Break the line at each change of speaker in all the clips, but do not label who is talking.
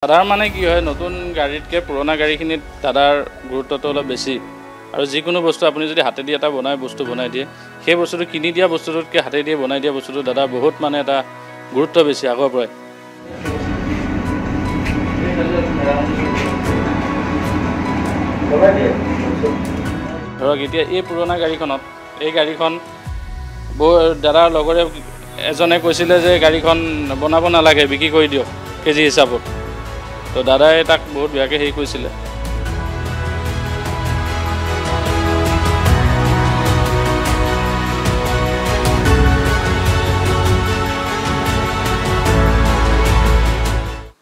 দাদাৰ মানে কি হয় নতুন গাড়ীতকৈ পুৰণা গাড়ীখিনিত দাদাৰ গুৰুত্বটো অলপ বেছি আৰু যিকোনো বস্তু আপুনি যদি হাতেদি এটা বস্তু বনাই দিয়ে সেই বস্তুটো কিনি দিয়া বস্তুটোতকৈ হাতেদি বনাই দিয়া বস্তুটো দাদাৰ বহুত মানে এটা গুৰুত্ব বেছি আগৰ পৰাই ধৰক এতিয়া এই পুৰণা গাড়ীখনত এই গাড়ীখন দাদাৰ লগৰে এজনে কৈছিলে যে গাড়ীখন বনাব নালাগে বিক্ৰী কৰি দিয়ক কেজি হিচাপত তো দাদাই তাক বহুত বেয়াকৈ হেৰি কৰিছিলে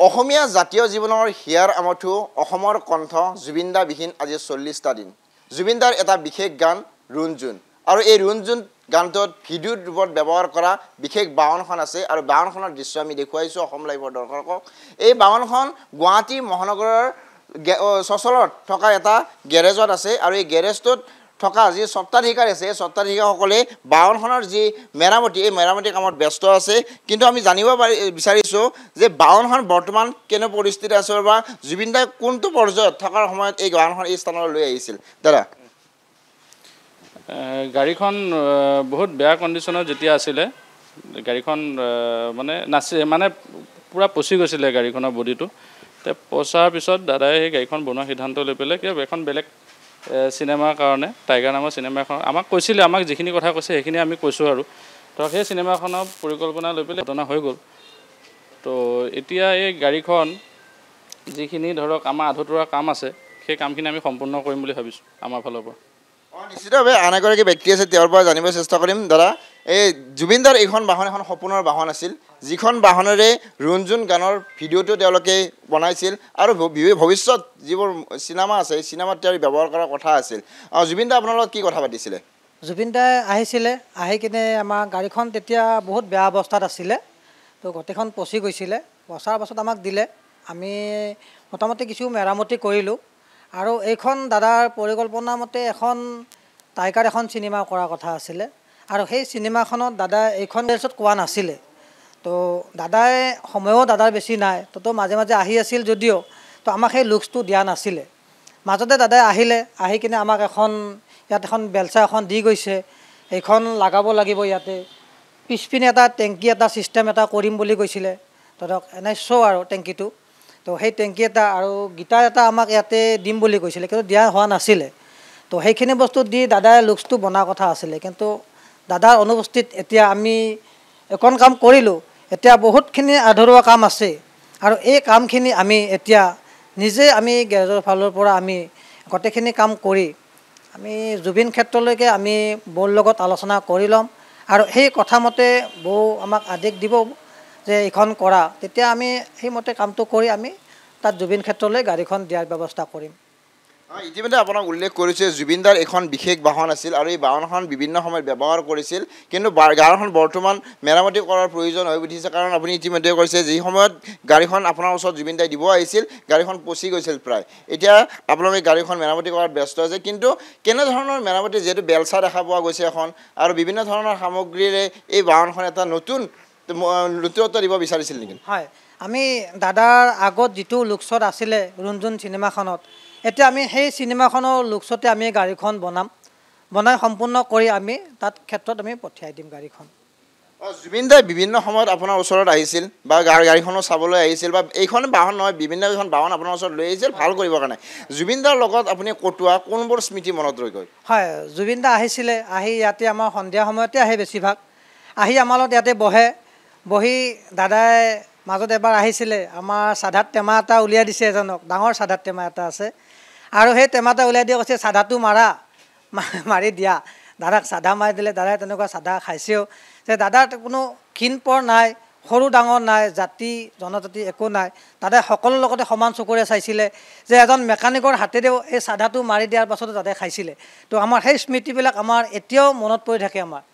অসমীয়া জাতীয় জীৱনৰ হিয়াৰ আমঠু অসমৰ কণ্ঠ জুবিনদা বিহীন আজি 40টা দিন জুবিনদাৰ এটা বিশেষ গান ৰুণজুন আৰু এই ৰুণজুন গানটোত ভিডিঅ' ৰূপত ব্যৱহাৰ কৰা বিশেষ বাহনখন আছে আৰু বাহনখনৰ দৃশ্য আমি দেখুৱাইছোঁ অসম লাইভৰ দৰ্শকক এই বাহনখন গুৱাহাটী মহানগৰৰ চচলত থকা এটা গেৰেজত আছে আৰু এই গেৰেজটোত থকা যি স্বত্বাধিকাৰ আছে স্বত্বাধিকাৰসকলে বাহনখনৰ যি মেৰামতি এই মেৰামতি কামত ব্যস্ত আছে কিন্তু আমি জানিব বিচাৰিছোঁ যে বাহনখন বৰ্তমান কেনে পৰিস্থিতি আছে বা জুবিনদাই কোনটো পৰ্যায়ত থকাৰ সময়ত এই বাহনখন এই স্থানলৈ লৈ আহিছিল দাদা
গাড়ীখন বহুত বেয়া কণ্ডিশ্যনত যেতিয়া আছিলে গাড়ীখন মানে পূৰা পচি গৈছিলে গাড়ীখনৰ বডিটো পচাৰ পিছত দাদাই সেই গাড়ীখন বনোৱা সিদ্ধান্ত লৈ পেলাই কিবা এখন বেলেগ চিনেমাৰ কাৰণে টাইগাৰ নামৰ চিনেমা এখন আমাক কৈছিলে আমাক যিখিনি কথা কৈছে সেইখিনি আমি কৈছোঁ আৰু তো সেই চিনেমাখনৰ পৰিকল্পনা লৈ পেলাই ঘটনা হৈ গ'ল তো এতিয়া এই গাড়ীখন যিখিনি ধৰক আমাৰ আধৰুৱা কাম আছে সেই কামখিনি আমি সম্পূৰ্ণ কৰিম বুলি ভাবিছোঁ আমাৰ ফালৰ পৰা
নিশ্চিতভাৱে আন এগৰাকী ব্যক্তি আছে তেওঁৰ পৰা জানিব চেষ্টা কৰিম দাদা এই জুবিনদাৰ এইখন বাহন এখন সপোনৰ বাহন আছিল যিখন বাহনেৰে ৰুণজুন গানৰ ভিডিঅ'টো তেওঁলোকে বনাইছিল আৰু ভৱিষ্যত যিবোৰ চিনেমা আছে এই চিনেমাত তেওঁ ব্যৱহাৰ কৰাৰ কথা আছিল জুবিনদা আপোনাৰ লগত কি কথা পাতিছিলে
জুবিনদাই আহিছিলে আহি কিনে আমাৰ গাড়ীখন তেতিয়া বহুত বেয়া অৱস্থাত আছিলে তো গোটেইখন পচি গৈছিলে পচাৰ পাছত আমাক দিলে আমি মোটামুটি কিছু মেৰামতি কৰিলোঁ আৰু এইখন দাদাৰ পৰিকল্পনা মতে এখন টাইগাৰ এখন চিনেমা কৰাৰ কথা আছিলে আৰু সেই চিনেমাখনত দাদাই এইখন ডেটত কোৱা নাছিলে তো দাদাই সময়ো দাদাৰ বেছি নাই তো মাজে মাজে আহি আছিল যদিও তো আমাক সেই লুকছটো দিয়া নাছিলে মাজতে দাদাই আহিলে আহি কিনে আমাক ইয়াত এখন বেলচা এখন দি গৈছে এইখন লগাব লাগিব ইয়াতে পিছপিনে এটা টেংকি এটা ছিষ্টেম এটা কৰিম বুলি কৈছিলে ধৰক এনে শ্ব' আৰু টেংকিটো তো সেই টেংকি এটা আৰু গিটাৰ এটা আমাক ইয়াতে দিম বুলি কৈছিলে কিন্তু দিয়া হোৱা নাছিলে তো সেইখিনি বস্তু দি দাদাই লুকছটো বনোৱাৰ কথা আছিলে কিন্তু দাদাৰ অনুপস্থিত এতিয়া আমি এখন কাম কৰিলোঁ এতিয়া বহুতখিনি আধৰুৱা কাম আছে আৰু এই কামখিনি আমি এতিয়া নিজে আমি গেৰেজৰ ফালৰ পৰা আমি গোটেইখিনি কাম কৰি আমি জুবিন ক্ষেত্ৰলৈকে আমি বৌৰ লগত আলোচনা কৰি ল'ম আৰু সেই কথামতে বৌ আমাক আদেশ দিব যে এইখন কৰা তেতিয়া আমি সেইমতে কামটো কৰি আমি তাত জুবিন ক্ষেত্ৰলৈ গাড়ীখন দিয়াৰ ব্যৱস্থা কৰিম
ইতিমধ্যে আপোনাক উল্লেখ কৰিছে জুবিনদাৰ এখন বিশেষ বাহন আছিল আৰু এই বাহনখন বিভিন্ন সময়ত ব্যৱহাৰ কৰিছিল কিন্তু গাড়ীখন বৰ্তমান মেৰামতি কৰাৰ প্ৰয়োজন হৈ উঠিছে কাৰণ আপুনি ইতিমধ্যে কৈছে যি সময়ত গাড়ীখন আপোনাৰ ওচৰত জুবিনদাই দিব আহিছিল গাড়ীখন পচি গৈছিল প্ৰায় এতিয়া আপোনালোকে গাড়ীখন মেৰামতি কৰাত ব্যস্ত আছে কিন্তু কেনেধৰণৰ মেৰামতি যিহেতু বেলচা দেখা পোৱা গৈছে এখন আৰু বিভিন্ন ধৰণৰ সামগ্ৰীৰে এই বাহনখন এটা নতুনত্ব দিব বিচাৰিছিল নেকি
হয় আমি দাদাৰ আগত যিটো লুকছত আছিলে ৰুণজুন চিনেমাখনত এতিয়া আমি সেই চিনেমাখনৰ লুকছতে আমি গাড়ীখন বনাই সম্পূৰ্ণ কৰি আমি তাত ক্ষেত্ৰত আমি পঠিয়াই দিম গাড়ীখন
জুবিনদাই বিভিন্ন সময়ত আপোনাৰ ওচৰত আহিছিল বা গাড়ীখনো চাবলৈ আহিছিল বা এইখন বাহন নহয় বিভিন্ন এখন বাহন আপোনাৰ ওচৰত লৈ আহিছিল ভাল কৰিবৰ কাৰণে জুবিনদাৰ লগত আপুনি কটোৱা কোনবোৰ স্মৃতি মনত ৰৈ গ'ল
হয় জুবিনদা আহিছিলে আহি ইয়াতে আমাৰ সন্ধিয়া সময়তে আহে বেছিভাগ আহি আমাৰ লগত ইয়াতে বহি দাদাই মাজত এবাৰ আহিছিলে আমাৰ চাধাত টেমা এটা উলিয়াই দিছে এজনক ডাঙৰ চাধাত টেমা এটা আছে আৰু সেই টেমাটা উলিয়াই দিয়া কৈছে চাধাটো মাৰি দিয়া দাদাক চাধা মাৰি দিলে দাদাই তেনেকুৱা চাধা খাইছেও যে দাদাৰ কোনো ক্ষীণপৰ নাই সৰু ডাঙৰ নাই জাতি জনজাতি একো নাই দাদাই সকলোৰ লগতে সমান চকুৰে চাইছিলে যে এজন মেকানিকৰ হাতেৰেও এই চাধাটো মাৰি দিয়াৰ পাছতো দাদাই খাইছিলে তো আমাৰ সেই স্মৃতিবিলাক আমাৰ এতিয়াও মনত পৰি থাকে আমাৰ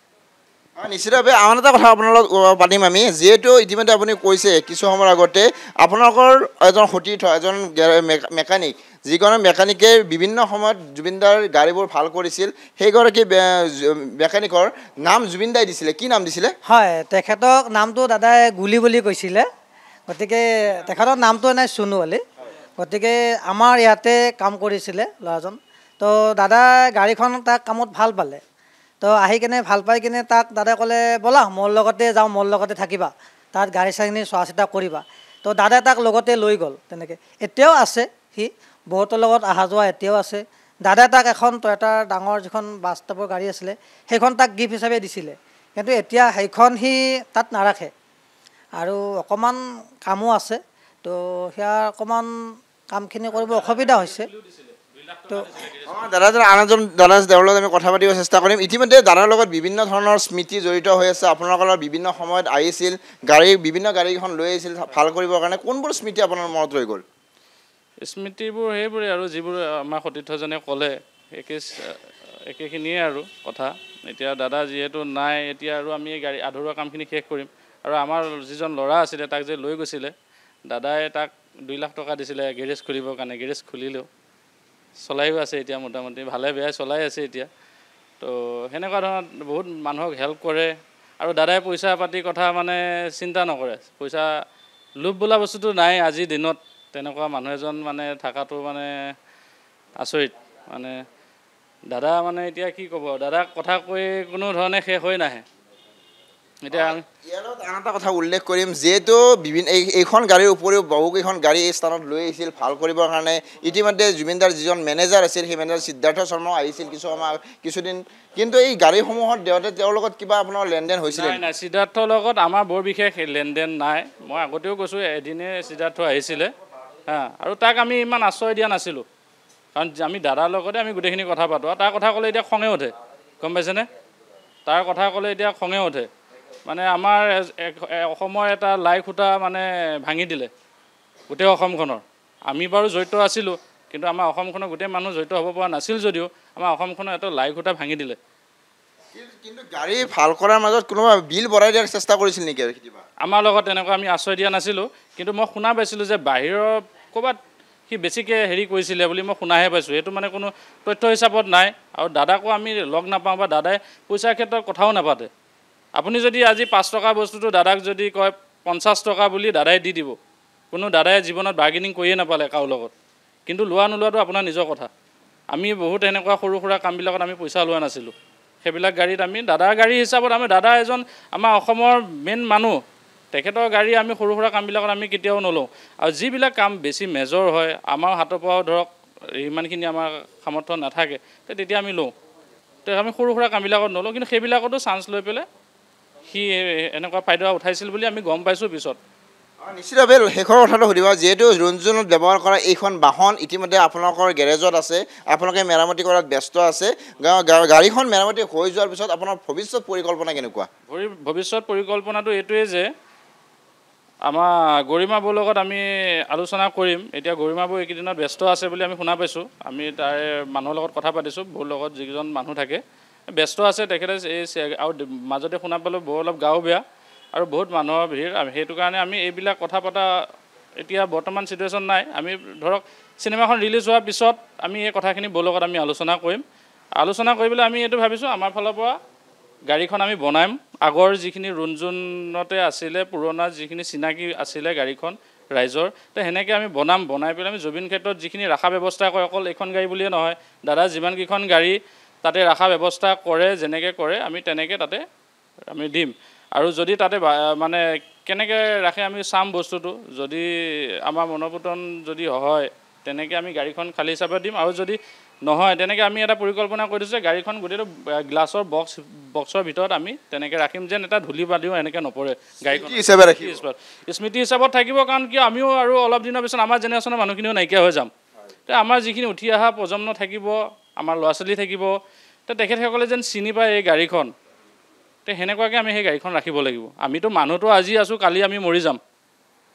নিশ্চিতভাৱে আন এটা কথা আপোনাৰ লগত পাতিম আমি যিহেতু ইতিমধ্যে আপুনি কৈছে কিছু সময়ৰ আগতে আপোনালোকৰ এজন সতীৰ্থ এজন মেকানিক যিকোনো মেকানিকে বিভিন্ন সময়ত জুবিনদাৰ গাড়ীবোৰ ভাল কৰিছিল সেইগৰাকী মেকানিকৰ নাম জুবিনদাই দিছিলে কি নাম দিছিলে
হয় তেখেতক নামটো দাদাই গুলি বুলি কৈছিলে গতিকে তেখেতৰ নামটো নাই চুনু আলি গতিকে আমাৰ ইয়াতে কাম কৰিছিলে ল'ৰাজন তো দাদা গাড়ীখন তাক কামত ভাল পালে তো আহি কিনে ভাল পাই কিনে তাক দাদাই ক'লে ব'লা মোৰ লগতে যাওঁ মোৰ লগতে থাকিবা তাত গাড়ী চাড়ী চোৱা চিতা কৰিবা তো দাদাই তাক লগতে লৈ গ'ল তেনেকৈ এতিয়াও আছে সি বহুতৰ লগত অহা যোৱা এতিয়াও আছে দাদাই তাক এখন টয়টাৰ ডাঙৰ যিখন বাছ ষ্টপৰ গাড়ী আছিলে সেইখন তাক গিফ্ট হিচাপে দিছিলে কিন্তু এতিয়া সেইখন সি তাত নাৰাখে আৰু অকণমান কামো আছে তো সেয়া অকণমান কামখিনি কৰিব অসুবিধা হৈছে তো
দাদা আনজন দাদা তেওঁৰ লগত আমি কথা পাতিব চেষ্টা কৰিম ইতিমধ্যে দাদাৰ লগত বিভিন্ন ধৰণৰ স্মৃতি জড়িত হৈ আছে আপোনালোকৰ বিভিন্ন সময়ত আহিছিল বিভিন্ন গাড়ীখন লৈ আহিছিল ভাল কৰিবৰ কাৰণে কোনবোৰ স্মৃতি আপোনাৰ মনত ৰৈ গ'ল
স্মৃতিবোৰ সেইবোৰে আৰু যিবোৰ আমাৰ সতীৰ্থজনে ক'লে একেখিনিয়ে আৰু কথা এতিয়া দাদা যিহেতু নাই এতিয়া আৰু আমি গাড়ী আধৰুৱা কামখিনি শেষ কৰিম আৰু আমাৰ যিজন ল'ৰা আছিলে তাক যে লৈ গৈছিলে দাদাই তাক 2 লাখ টকা দিছিলে গেৰেজ খুলিবৰ কাৰণে গেৰেজ খুলিলেও চলাইও আছে এতিয়া মোটামুটি ভালে বেয়াই চলাই আছে এতিয়া তো সেনেকুৱা ধৰণৰ বহুত মানুহক হেল্প কৰে আৰু দাদাই পইচা পাতি কথা মানে চিন্তা নকৰে পইচা লোভ বোলা বস্তুটো নাই আজিৰ দিনত তেনেকুৱা মানুহ এজন মানে থকাটো মানে আচৰিত মানে দাদা মানে এতিয়া কি ক'ব দাদাক কথা কৈ কোনো ধৰণে শেষ হৈ নাহে এতিয়া
ইয়াৰ লগত আন এটা কথা উল্লেখ কৰিম যিহেতু এইখন গাড়ীৰ উপৰিও বহুকেইখন গাড়ী এই স্থানত লৈ আহিছিল ভাল কৰিবৰ কাৰণে ইতিমধ্যে জুবিনদাৰ যিজন মেনেজাৰ আছিল সেই মেনেজাৰ সিদ্ধাৰ্থ শৰ্মাও আহিছিল কিছুদিন কিন্তু এই গাড়ীসমূহত দেওঁতে তেওঁৰ লগত কিবা আপোনাৰ লেনদেন হৈছিল
নাই সিদ্ধাৰ্থৰ লগত আমাৰ বৰ বিশেষ লেনদেন নাই মই আগতেও কৈছোঁ এদিনে সিদ্ধাৰ্থ আহিছিলে আৰু তাক আমি ইমান আশ্ৰয় দিয়া নাছিলোঁ কাৰণ আমি দাদাৰ লগতে আমি গোটেইখিনি কথা পাতোঁ আৰু তাৰ কথা ক'লে এতিয়া খঙে উঠে গম পাইছেনে তাৰ কথা ক'লে এতিয়া খঙে উঠে মানে আমাৰ অসমৰ এটা লাই খুঁটা মানে ভাঙি দিলে গোটেই অসমখনৰ আমি বাৰু জড়িত আছিলোঁ কিন্তু আমাৰ অসমখনৰ গোটেই মানুহ জড়িত হ'ব পৰা নাছিল যদিও আমাৰ অসমখনৰ এটা লাই খুঁটা ভাঙি দিলে
কিন্তু গাড়ী ভাল কৰাৰ মাজত কোনোবা বিল বঢ়াই দিয়াৰ চেষ্টা কৰিছিল নেকি
আমাৰ লগত তেনেকুৱা আমি আশ্ৰয় দিয়া নাছিলোঁ কিন্তু মই শুনা পাইছিলোঁ যে বাহিৰৰ ক'ৰবাত সি বেছিকৈ হেৰি কৰিছিলে বুলি মই শুনাহে পাইছোঁ এইটো মানে কোনো তথ্য হিচাপত নাই আৰু দাদাকো আমি লগ নাপাওঁ বা দাদাই পইচাৰ ক্ষেত্ৰত কথাও নাপাতে আপুনি যদি আজি 5 টকা বস্তুটো দাদাক যদি কয় 50 টকা বুলি দাদাই দি দিব কোনো দাদাই জীৱনত বাৰ্গেনিং কৰিয়ে নাপালে কাৰো লগত কিন্তু লোৱা নোলোৱাটো আপোনাৰ নিজৰ কথা আমি বহুত এনেকুৱা সৰু সুৰা কামবিলাকত আমি পইচা লোৱা নাছিলোঁ সেইবিলাক গাড়ীত আমি দাদাৰ গাড়ী হিচাপত আমি দাদা এজন আমাৰ অসমৰ মেইন মানুহ তেখেতৰ গাড়ী আমি সৰু সুৰা কামবিলাকত আমি কেতিয়াও নলওঁ আৰু যিবিলাক কাম বেছি মেজৰ হয় আমাৰ হাতৰ পৰাও ধৰক ইমানখিনি আমাৰ সামৰ্থ্য নাথাকে তেতিয়া আমি লওঁ তো আমি সৰু সুৰা কামবিলাকত নলওঁ কিন্তু সেইবিলাকতো চান্স লৈ পেলাই সি এনেকুৱা ফাইদা উঠাইছিল বুলি আমি গম পাইছোঁ পিছত
নিশ্চিতভাৱে শেষৰ কথাটো সুধিব যিহেতু ৰুণজুণত ব্যৱহাৰ কৰা এইখন বাহন ইতিমধ্যে আপোনালোকৰ গেৰেজত আছে আপোনালোকে মেৰামতি কৰাত ব্যস্ত আছে গাড়ীখন মেৰামতি হৈ যোৱাৰ পিছত আপোনাৰ ভৱিষ্যত পৰিকল্পনা কেনেকুৱা
ভৱিষ্যত পৰিকল্পনাটো এইটোৱে যে আমাৰ গৰিমা বৌৰ লগত আমি আলোচনা কৰিম এতিয়া গৰিমা বৌ এইকেইদিনত ব্যস্ত আছে বুলি আমি শুনা পাইছোঁ আমি তাৰে মানুহৰ লগত কথা পাতিছোঁ বৌৰ লগত যিজন মানুহ থাকে ব্যস্ত আছে তেখেতে আৰু মাজতে শুনা পালোঁ বৌ অলপ গাও বেয়া আৰু বহুত মানুহৰ ভিৰ সেইটো কাৰণে আমি এইবিলাক কথা পতা এতিয়া বৰ্তমান চিটুৱেশ্যন নাই আমি ধৰক চিনেমাখন ৰিলিজ হোৱাৰ পিছত আমি এই কথাখিনি বৌৰ লগত আমি আলোচনা কৰিম আলোচনা কৰি পেলাই আমি এইটো ভাবিছোঁ আমাৰ ফালৰ পৰা গাড়ীখন আমি বনাম আগৰ যিখিনি ৰুণজুণতে আছিলে পুৰণা যিখিনি চিনাকি আছিলে গাড়ীখন ৰাইজৰ তো সেনেকৈ আমি বনাই পেলাই আমি জুবিন ক্ষেত্ৰত যিখিনি ৰাখা ব্যৱস্থা কৰে অকল এইখন গাড়ী বুলিয়ে নহয় দাদা যিমানকেইখন গাড়ী তাতে ৰাখা ব্যৱস্থা কৰে যেনেকৈ কৰে আমি তেনেকৈ তাতে আমি দিম আৰু যদি তাতে মানে কেনেকৈ ৰাখে আমি চাম বস্তুটো যদি আমাৰ মনোপুতন যদি হয় তেনেকৈ আমি গাড়ীখন খালী হিচাপে দিম আৰু যদি নহয় তেনেকৈ আমি এটা পৰিকল্পনা কৰি দিছোঁ যে গাড়ীখন গোটেইটো গ্লাছৰ বক্সৰ ভিতৰত আমি তেনেকৈ ৰাখিম যেন এটা ধূলি বালিও এনেকৈ নপৰে গাড়ীখন স্মৃতি হিচাপত থাকিব কাৰণ কিয় আমিও আৰু অলপ দিনৰ পিছত আমাৰ জেনেৰেশ্যনৰ মানুহখিনিও নাইকিয়া হৈ যাম তো আমাৰ যিখিনি উঠি অহা প্ৰজন্ম থাকিব আমাৰ ল'ৰা ছোৱালী থাকিব তো তেখেতসকলে যেন চিনি পায় এই গাড়ীখন তো সেনেকুৱাকৈ আমি সেই গাড়ীখন ৰাখিব লাগিব আমিতো মানুহটো আজি আছোঁ কালি আমি মৰি যাম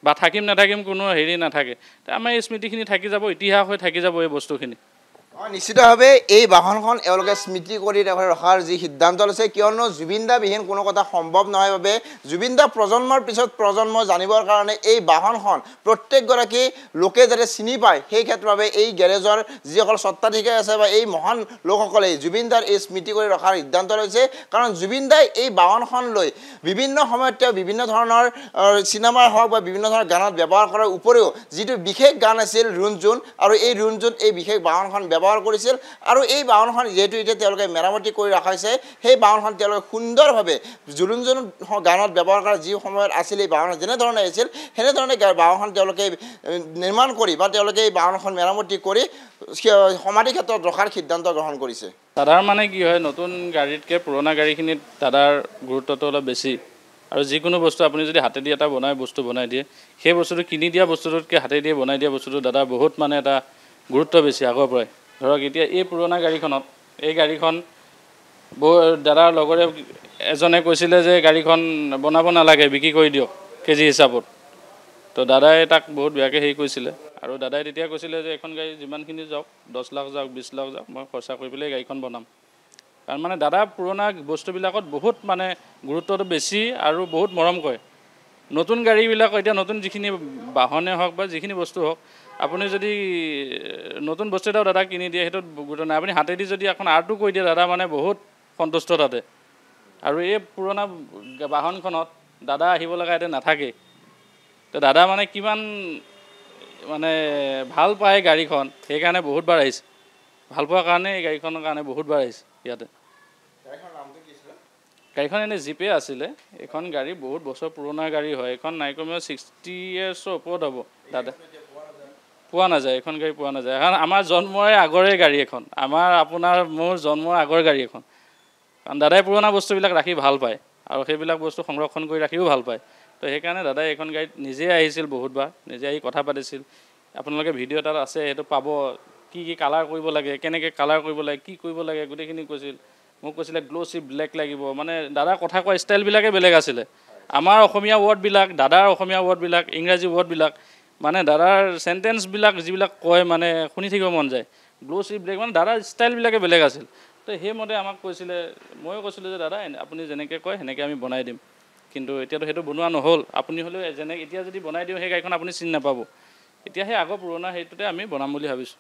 বা থাকিম নাথাকিম কোনো হেৰি নাথাকে তো আমাৰ এই স্মৃতিখিনি থাকি যাব ইতিহাস হৈ থাকি যাব এই বস্তুখিনি
নিশ্চিতভাৱে এই বাহনখন এওঁলোকে স্মৃতি কৰি ৰখাৰ যি সিদ্ধান্ত লৈছে কিয়নো জুবিনদা বিহীন কোনো কথা সম্ভৱ নহয় বাবে জুবিনদা প্ৰজন্মৰ পিছত প্ৰজন্ম জানিবৰ কাৰণে এই বাহনখন প্ৰত্যেকগৰাকী লোকে যাতে চিনি পায় সেই ক্ষেত্ৰৰ বাবে এই গেৰেজৰ যিসকল স্বত্বাধিকাৰী আছে বা এই মহান লোকসকলে জুবিনদাৰ এই স্মৃতি কৰি ৰখাৰ সিদ্ধান্ত লৈছে কাৰণ জুবিনদাই এই বাহনখন লৈ বিভিন্ন সময়ত তেওঁ বিভিন্ন ধৰণৰ চিনেমাৰ হওক বা বিভিন্ন ধৰণৰ গানত ব্যৱহাৰ কৰাৰ উপৰিও যিটো বিশেষ গান আছিল ৰুণজুণ আৰু এই ৰুণজুণ এই বিশেষ বাহনখন ব্যৱহাৰ কৰিছিল আৰু এই বাহনখন যেহেতু এতিয়া তেওঁলোকে মেৰামতি কৰি ৰখা হৈছে সেই বাহনখন তেওঁলোকে সুন্দৰভাৱে ৰুণজুণ গানত ব্যৱহাৰ কৰা যি সময়ত আছিল এই বাহন যেনেধৰণে আছিল সেনেধৰণে বাহনখন তেওঁলোকে নিৰ্মাণ কৰি বা তেওঁলোকে এই বাহনখন মেৰামতি কৰি সমাধি ক্ষেত্ৰত ৰখাৰ সিদ্ধান্ত গ্ৰহণ কৰিছে
দাদাৰ মানে কি হয় নতুন গাড়ীতকৈ পুৰণা গাড়ীখিনিত দাদাৰ গুৰুত্বটো অলপ বেছি আৰু যিকোনো বস্তু আপুনি যদি হাতেদি এটা বস্তু বনাই দিয়ে সেই বস্তুটো কিনি দিয়া বস্তুটোতকৈ হাতেদি বনাই দিয়া বস্তুটো দাদাৰ বহুত মানে এটা গুৰুত্ব বেছি আগৰ পৰাই ধৰক এতিয়া এই পুৰণা গাড়ীখনত এই গাড়ীখন দাদাৰ লগৰে এজনে কৈছিলে যে গাড়ীখন বনাব নালাগে বিক্ৰী কৰি দিয়ক কেজি হিচাপত তো দাদাই তাক বহুত বেয়াকৈ হেৰি কৰিছিলে আৰু দাদাই তেতিয়া কৈছিলে যে এখন গাড়ী যিমানখিনি যাওক 10 লাখ যাওক 20 লাখ যাওক মই খৰচা কৰি পেলাই গাড়ীখন বনাম কাৰণ মানে দাদা পুৰণা বস্তুবিলাকত বহুত মানে গুৰুত্বটো বেছি আৰু বহুত মৰম কৰে নতুন গাড়ীবিলাক এতিয়া নতুন যিখিনি বাহনে হওক বা যিখিনি বস্তু হওক আপুনি যদি নতুন বস্তু এটাও দাদা কিনি দিয়ে সেইটোত গুৰুত্ব নাই আপুনি হাতেদি যদি এখন আৰ্টটো কৰি দিয়ে দাদা মানে বহুত সন্তুষ্ট তাতে আৰু এই পুৰণা বাহনখনত দাদা আহিব লগা এতিয়া নাথাকে তো দাদা মানে কিমান মানে ভাল পায় গাড়ীখন সেইকাৰণে বহুতবাৰ আহিছে ভাল পোৱাৰ কাৰণে এই গাড়ীখনৰ কাৰণে বহুতবাৰ আহিছে ইয়াতে গাড়ীখন এনেই জিপে আছিলে এইখন গাড়ী বহুত বছৰ পুৰণা গাড়ী হয় এইখন নাইকমেও 60 ইয়াৰ্ছৰ ওপৰত হ'ব দাদা পোৱা নাযায় এইখন গাড়ী পোৱা নাযায় কাৰণ আমাৰ জন্মৰ আগৰে গাড়ী এখন আমাৰ আপোনাৰ মোৰ জন্মৰ আগৰ গাড়ী এখন কাৰণ দাদাই পুৰণা বস্তুবিলাক ৰাখি ভাল পায় আৰু সেইবিলাক বস্তু সংৰক্ষণ কৰি ৰাখিও ভাল পায় তো সেইকাৰণে দাদাই এইখন গাড়ীত নিজে আহিছিল বহুতবাৰ নিজে আহি কথা পাতিছিল আপোনালোকে ভিডিঅ' এটাত আছে সেইটো পাব কি কি কালাৰ কৰিব লাগে কেনেকৈ কালাৰ কৰিব লাগে কি কৰিব লাগে গোটেইখিনি কৈছিল মোক কৈছিলে গ্ল'চি ব্লেক লাগিব মানে দাদাৰ কথা কোৱা ষ্টাইলবিলাকে বেলেগ আছিলে আমাৰ অসমীয়া ৱৰ্ডবিলাক দাদাৰ অসমীয়া ৱৰ্ডবিলাক ইংৰাজী ৱৰ্ডবিলাক মানে দাদাৰ চেণ্টেন্সবিলাক যিবিলাক কয় মানে শুনি থাকিব মন যায় গ্ল'চি ব্লেক মানে দাদাৰ ষ্টাইলবিলাকে বেলেগ আছিল তো সেইমতে আমাক কৈছিলে ময়ো কৈছিলোঁ যে দাদা আপুনি যেনেকৈ কয় সেনেকৈ আমি বনাই দিম কিন্তু এতিয়াতো সেইটো বনোৱা নহ'ল আপুনি হ'লেও যেনে এতিয়া যদি বনাই দিওঁ সেই গাড়ীখন আপুনি চিনি নাপাব এতিয়া সেই আগৰ পুৰণা সেইটোতে আমি বনাম বুলি ভাবিছোঁ